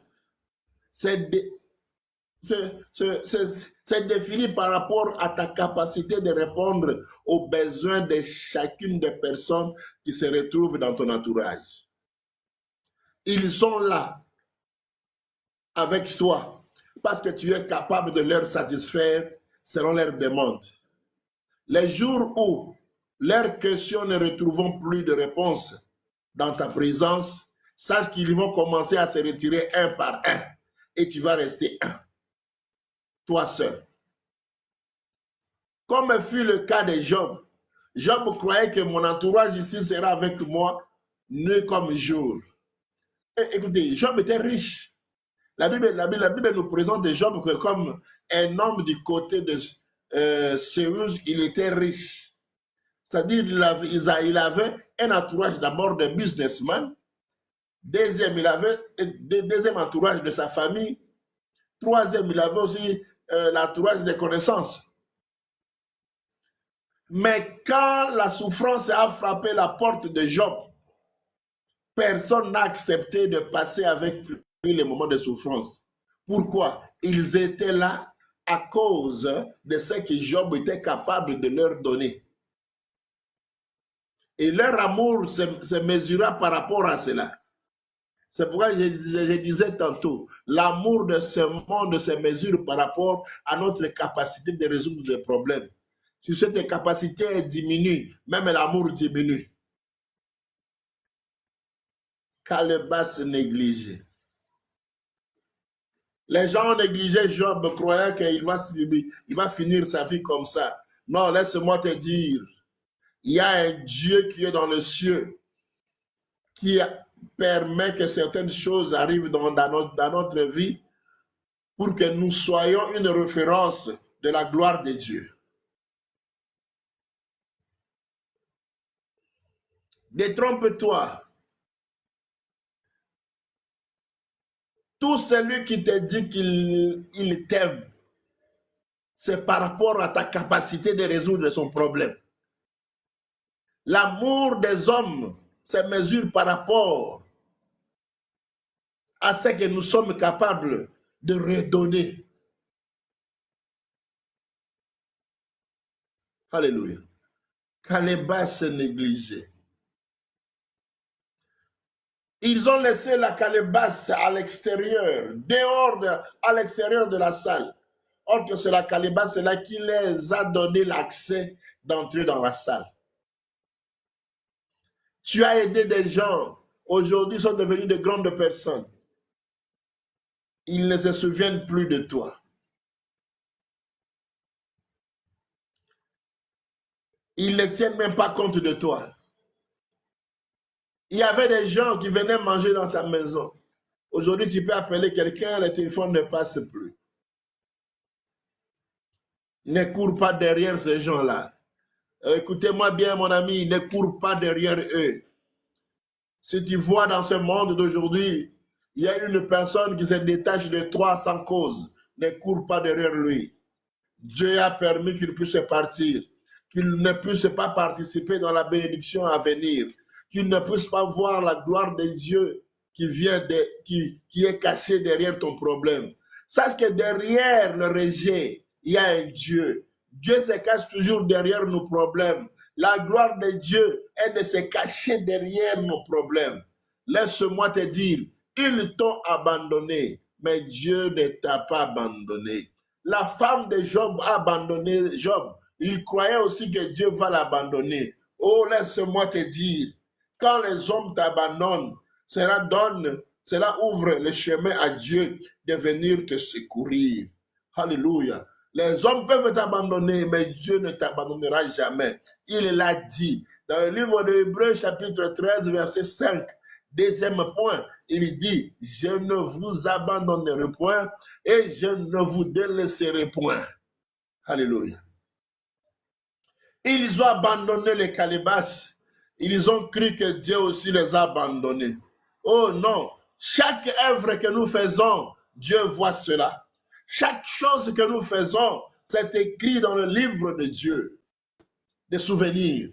c'est défini par rapport à ta capacité de répondre aux besoins de chacune des personnes qui se retrouvent dans ton entourage. Ils sont là avec toi parce que tu es capable de leur satisfaire selon leurs demandes. Les jours où leurs questions ne retrouveront plus de réponse dans ta présence, sache qu'ils vont commencer à se retirer un par un et tu vas rester un, toi seul. Comme fut le cas de Job. Job croyait que mon entourage ici sera avec moi nuit comme jour. Et écoutez, Job était riche. La Bible nous présente Job comme un homme du côté de Séus, il était riche. C'est-à-dire il avait un entourage d'abord de businessman. Deuxième, il avait deuxième entourage de sa famille. Troisième, il avait aussi l'entourage des connaissances. Mais quand la souffrance a frappé la porte de Job, personne n'a accepté de passer avec lui les moments de souffrance. Pourquoi? Ils étaient là à cause de ce que Job était capable de leur donner. Et leur amour se mesura par rapport à cela. C'est pourquoi je disais tantôt, l'amour de ce monde se mesure par rapport à notre capacité de résoudre des problèmes. Si cette capacité diminue, même l'amour diminue. Calebasse négligée. Les gens négligeaient Job, croyaient qu'il va finir sa vie comme ça. Non, laisse-moi te dire, il y a un Dieu qui est dans le ciel, qui permet que certaines choses arrivent dans notre vie pour que nous soyons une référence de la gloire de Dieu. Détrompe-toi. Tout celui qui te dit qu'il t'aime, c'est par rapport à ta capacité de résoudre son problème. L'amour des hommes se mesure par rapport à ce que nous sommes capables de redonner. Alléluia. Calebasse négligée. Ils ont laissé la calebasse à l'extérieur, à l'extérieur de la salle. Or que c'est la calebasse là qui les a donné l'accès d'entrer dans la salle. Tu as aidé des gens, aujourd'hui sont devenus de grandes personnes. Ils ne se souviennent plus de toi. Ils ne tiennent même pas compte de toi. Il y avait des gens qui venaient manger dans ta maison. Aujourd'hui, tu peux appeler quelqu'un, le téléphone ne passe plus. Ne cours pas derrière ces gens-là. Écoutez-moi bien, mon ami, ne cours pas derrière eux. Si tu vois dans ce monde d'aujourd'hui, il y a une personne qui se détache de toi sans cause, ne cours pas derrière lui. Dieu a permis qu'il puisse partir, qu'il ne puisse pas participer dans la bénédiction à venir, qu'il ne puisse pas voir la gloire de Dieu qui est cachée derrière ton problème. Sache que derrière le rejet, il y a un Dieu. Dieu se cache toujours derrière nos problèmes. La gloire de Dieu est de se cacher derrière nos problèmes. laisse-moi te dire, ils t'ont abandonné, mais Dieu ne t'a pas abandonné. La femme de Job a abandonné Job. Il croyait aussi que Dieu va l'abandonner. Oh, laisse-moi te dire, quand les hommes t'abandonnent, cela ouvre le chemin à Dieu de venir te secourir. Alléluia. Les hommes peuvent t'abandonner, mais Dieu ne t'abandonnera jamais. Il l'a dit dans le livre de Hébreux, chapitre 13, verset 5. Deuxième point, il dit, je ne vous abandonnerai point et je ne vous délaisserai point. Alléluia. Ils ont abandonné les calebasses. Ils ont cru que Dieu aussi les a abandonnés. Oh non, chaque œuvre que nous faisons, Dieu voit cela. Chaque chose que nous faisons, c'est écrit dans le livre de Dieu, des souvenirs.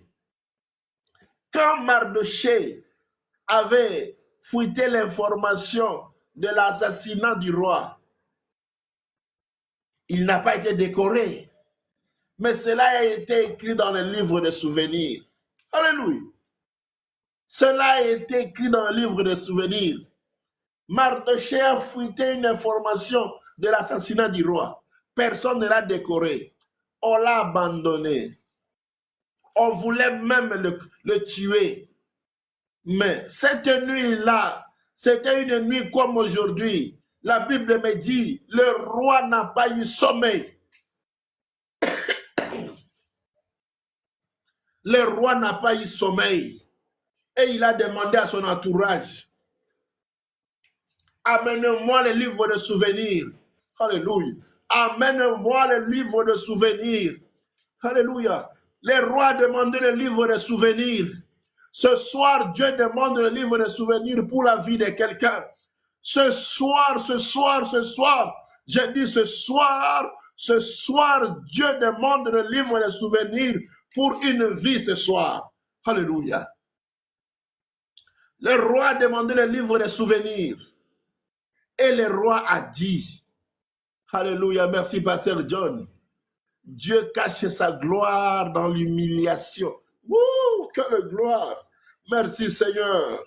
Quand Mardochée avait fuité l'information de l'assassinat du roi, il n'a pas été décoré. Mais cela a été écrit dans le livre des souvenirs. Alléluia. Cela a été écrit dans le livre des souvenirs. Mardochée a fuité une information de l'assassinat du roi. Personne ne l'a décoré. On l'a abandonné. On voulait même le tuer. Mais cette nuit-là, c'était une nuit comme aujourd'hui. La Bible me dit, le roi n'a pas eu sommeil. Le roi n'a pas eu sommeil. Et il a demandé à son entourage, amène-moi le livre de souvenirs. Alléluia. Amène-moi le livre de souvenirs. Alléluia. Le roi a demandé le livre de souvenirs. Ce soir, Dieu demande le livre de souvenirs pour la vie de quelqu'un. Ce soir, je dis ce soir, Dieu demande le livre de souvenirs pour une vie ce soir. Alléluia. Le roi a demandé le livre de souvenirs. Et le roi a dit, alléluia, merci Pasteur John, Dieu cache sa gloire dans l'humiliation. Wouh, quelle gloire! Merci Seigneur.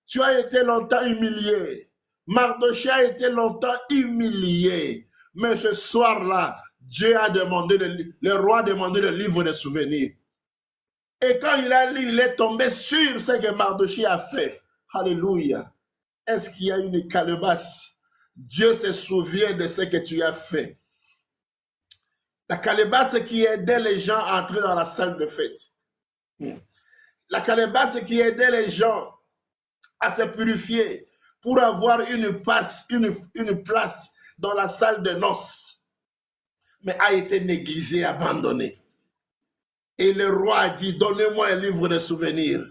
Tu as été longtemps humilié. Mardochée a été longtemps humilié. Mais ce soir-là, Dieu a demandé, le roi a demandé le livre des souvenirs. Et quand il a lu, il est tombé sur ce que Mardochée a fait. Alléluia. Est-ce qu'il y a une calebasse? Dieu se souvient de ce que tu as fait. La calebasse qui aidait les gens à entrer dans la salle de fête. La calebasse qui aidait les gens à se purifier pour avoir une place dans la salle de noces, mais a été négligée, abandonnée. Et le roi a dit, donnez-moi un livre de souvenirs.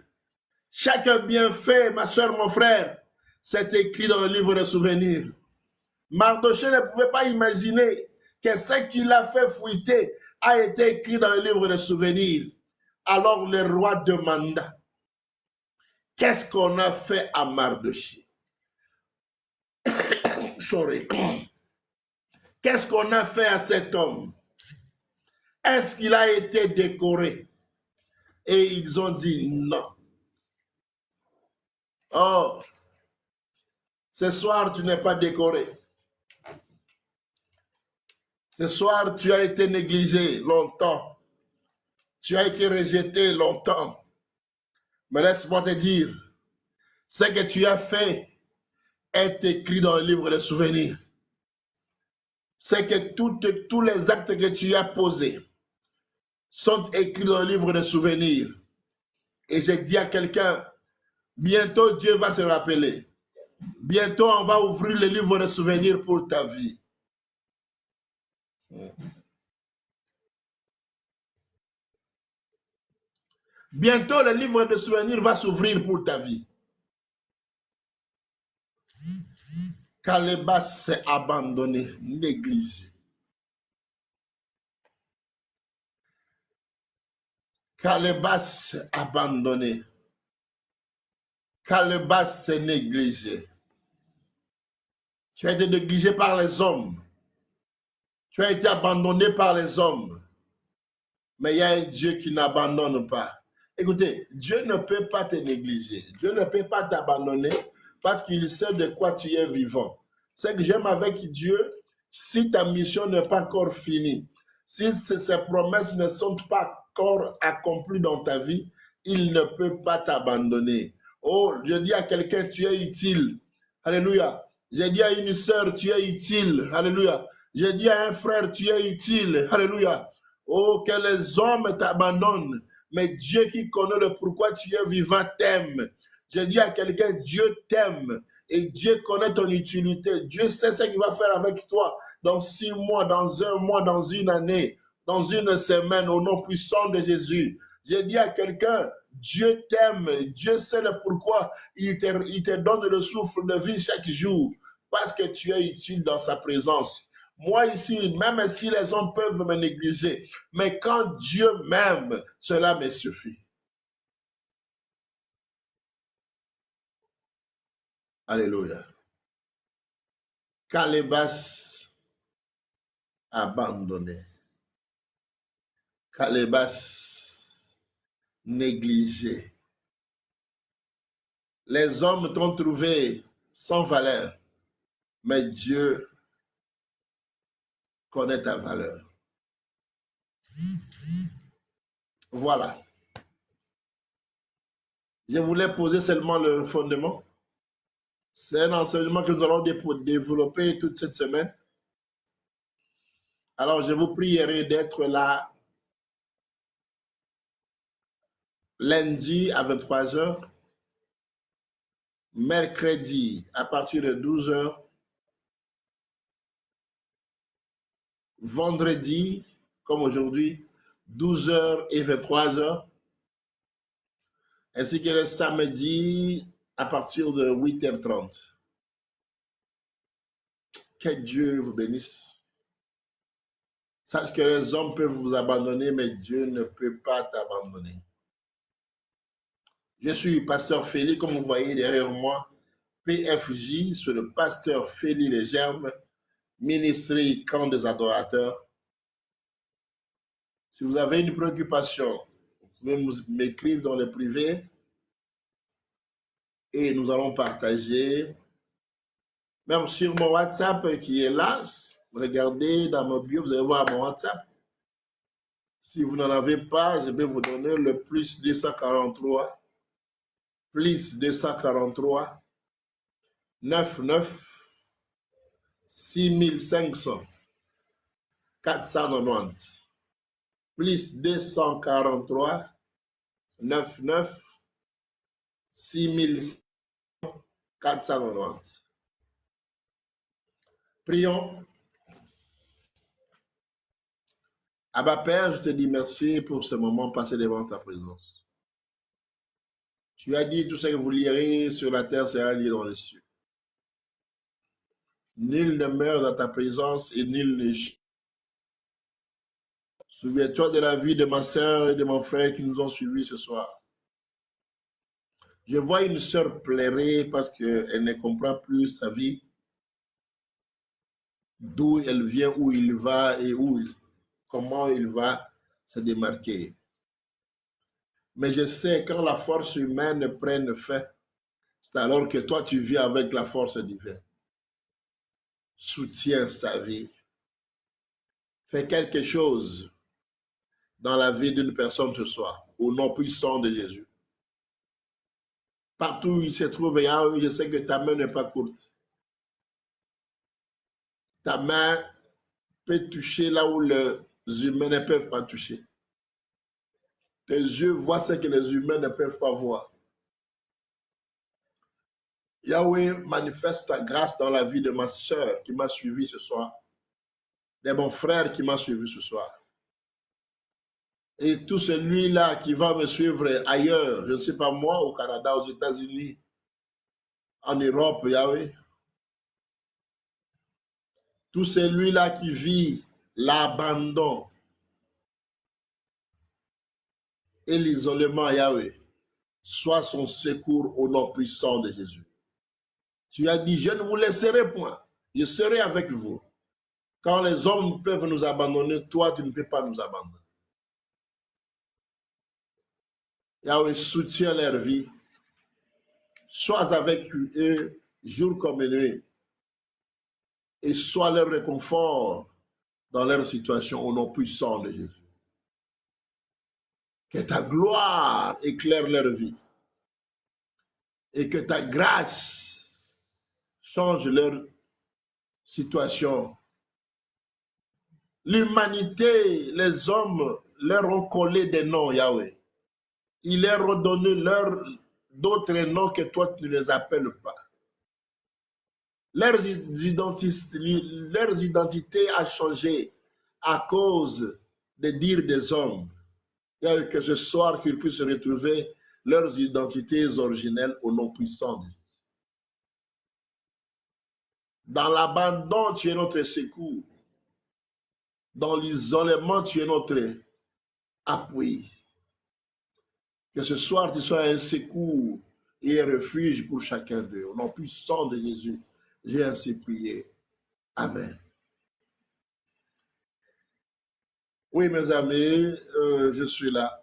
Chaque bienfait, ma soeur, mon frère, c'est écrit dans le livre de souvenirs. Mardochée ne pouvait pas imaginer que ce qu'il a fait fuiter a été écrit dans le livre de souvenirs. Alors le roi demanda, qu'est-ce qu'on a fait à Mardochée? Sorry. Qu'est-ce qu'on a fait à cet homme? Est-ce qu'il a été décoré? Et ils ont dit non. Oh, ce soir tu n'es pas décoré. Ce soir tu as été négligé longtemps. Tu as été rejeté longtemps. Mais laisse-moi te dire, ce que tu as fait est écrit dans le livre des souvenirs. C'est que tous les actes que tu as posés sont écrits dans le livre des souvenirs. Et j'ai dit à quelqu'un, bientôt Dieu va se rappeler. Bientôt on va ouvrir le livre des souvenirs pour ta vie. Bientôt le livre des souvenirs va s'ouvrir pour ta vie. Calebasse s'est abandonné, négligé. Calebasse abandonné. Calebasse s'est négligé. Tu as été négligé par les hommes. Tu as été abandonné par les hommes. Mais il y a un Dieu qui n'abandonne pas. Écoutez, Dieu ne peut pas te négliger. Dieu ne peut pas t'abandonner parce qu'il sait de quoi tu es vivant. Ce que j'aime avec Dieu, si ta mission n'est pas encore finie, si ces promesses ne sont pas encore accomplies dans ta vie, il ne peut pas t'abandonner. Oh, je dis à quelqu'un, tu es utile. Alléluia. J'ai dit à une sœur, tu es utile. Alléluia. J'ai dit à un frère, tu es utile. Alléluia. Oh, que les hommes t'abandonnent. Mais Dieu qui connaît le pourquoi tu es vivant t'aime. J'ai dit à quelqu'un, Dieu t'aime. Et Dieu connaît ton utilité. Dieu sait ce qu'il va faire avec toi dans 6 mois, dans 1 mois, dans une année, dans une semaine, au nom puissant de Jésus. J'ai dit à quelqu'un, Dieu t'aime, Dieu sait le pourquoi il te donne le souffle de vie chaque jour, parce que tu es utile dans sa présence. Moi ici, même si les hommes peuvent me négliger, mais quand Dieu m'aime, cela me suffit. Alléluia. Calebas abandonné. Calebas négligé. Les hommes t'ont trouvé sans valeur, mais Dieu connaît ta valeur. Voilà. Je voulais poser seulement le fondement. C'est un enseignement que nous allons développer toute cette semaine. Alors, je vous prierai d'être là lundi à 23h, mercredi à partir de 12h, vendredi, comme aujourd'hui, 12h et 23h, ainsi que le samedi à partir de 8h30. Que Dieu vous bénisse. Sache que les hommes peuvent vous abandonner, mais Dieu ne peut pas t'abandonner. Je suis pasteur Félix, comme vous voyez derrière moi, PFJ, c'est le pasteur Félix Legerme, ministère Camp des Adorateurs. Si vous avez une préoccupation, vous pouvez m'écrire dans le privé et nous allons partager. Même sur mon WhatsApp qui est là, regardez dans mon bio, vous allez voir mon WhatsApp. Si vous n'en avez pas, je vais vous donner le plus 243, plus 243, 99, 6500, 490, plus 243, 99, 6490. Prions. Abba Père, je te dis merci pour ce moment passé devant ta présence. Tu as dit tout ce que vous lirez sur la terre sera lié dans les cieux. Nul ne meurt dans ta présence et nul ne chute. Souviens-toi de la vie de ma sœur et de mon frère qui nous ont suivis ce soir. Je vois une sœur pleurer parce qu'elle ne comprend plus sa vie, d'où elle vient, où il va et comment il va se démarquer. Mais je sais, quand la force humaine prenne fin, c'est alors que toi, tu vis avec la force divine. Soutiens sa vie. Fais quelque chose dans la vie d'une personne ce soir, au nom puissant de Jésus. Partout où il se trouve, Yahweh, je sais que ta main n'est pas courte. Ta main peut toucher là où les humains ne peuvent pas toucher. Tes yeux voient ce que les humains ne peuvent pas voir. Yahweh, manifeste ta grâce dans la vie de ma soeur qui m'a suivi ce soir, de mon frère qui m'a suivi ce soir. Et tout celui-là qui va me suivre ailleurs, je ne sais pas moi, au Canada, aux États-Unis, en Europe, Yahweh. Tout celui-là qui vit l'abandon et l'isolement, Yahweh, soit son secours au nom puissant de Jésus. Tu as dit, je ne vous laisserai point, je serai avec vous. Quand les hommes peuvent nous abandonner, toi, tu ne peux pas nous abandonner. Yahweh, soutiens leur vie. Sois avec eux jour comme nuit. Et sois leur réconfort dans leur situation au nom puissant de Jésus. Que ta gloire éclaire leur vie. Et que ta grâce change leur situation. L'humanité, les hommes leur ont collé des noms, Yahweh. Ils leur ont donné d'autres noms que toi tu ne les appelles pas. Leur identité a changé à cause des dires des hommes. Yahweh, que ce soir qu'ils puissent retrouver leurs identités originelles au nom puissant de Jésus. Dans l'abandon, tu es notre secours. Dans l'isolement, tu es notre appui. Que ce soir, tu sois un secours et un refuge pour chacun d'eux. Au nom puissant de Jésus, j'ai ainsi prié. Amen. Oui, mes amis, je suis là.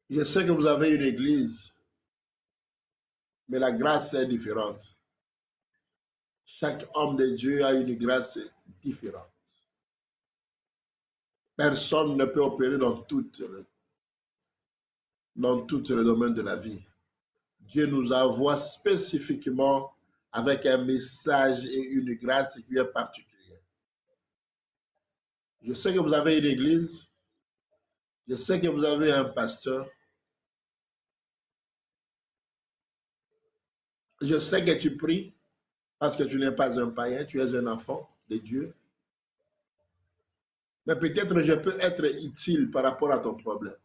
Je sais que vous avez une église, mais la grâce est différente. Chaque homme de Dieu a une grâce différente. Personne ne peut opérer dans tout le domaine de la vie. Dieu nous envoie spécifiquement avec un message et une grâce qui est particulière. Je sais que vous avez une église, je sais que vous avez un pasteur, je sais que tu pries parce que tu n'es pas un païen, tu es un enfant de Dieu. Mais peut-être je peux être utile par rapport à ton problème.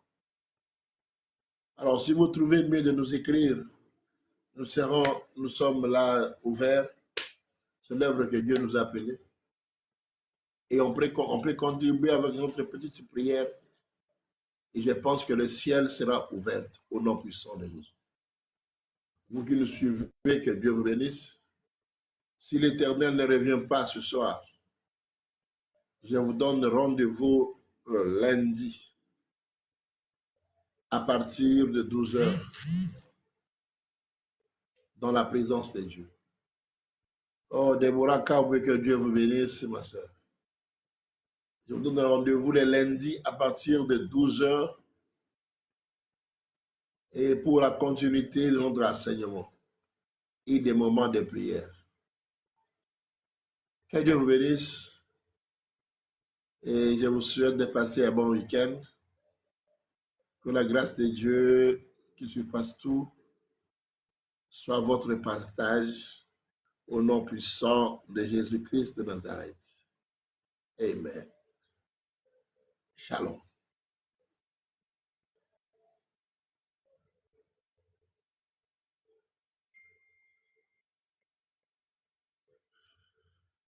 Alors, si vous trouvez mieux de nous écrire, nous sommes là ouverts. C'est l'œuvre que Dieu nous a appelée. Et on peut contribuer avec notre petite prière. Et je pense que le ciel sera ouvert au nom puissant de Jésus. Vous qui nous suivez, que Dieu vous bénisse. Si l'Éternel ne revient pas ce soir, je vous donne rendez-vous lundi à partir de 12h dans la présence de Dieu. Oh, Déborah Kabwe, que Dieu vous bénisse, ma soeur. Je vous donne rendez-vous les lundis à partir de 12h et pour la continuité de notre enseignement et des moments de prière. Que Dieu vous bénisse et je vous souhaite de passer un bon week-end. Que la grâce de Dieu qui surpasse tout soit votre partage au nom puissant de Jésus-Christ de Nazareth. Amen. Shalom.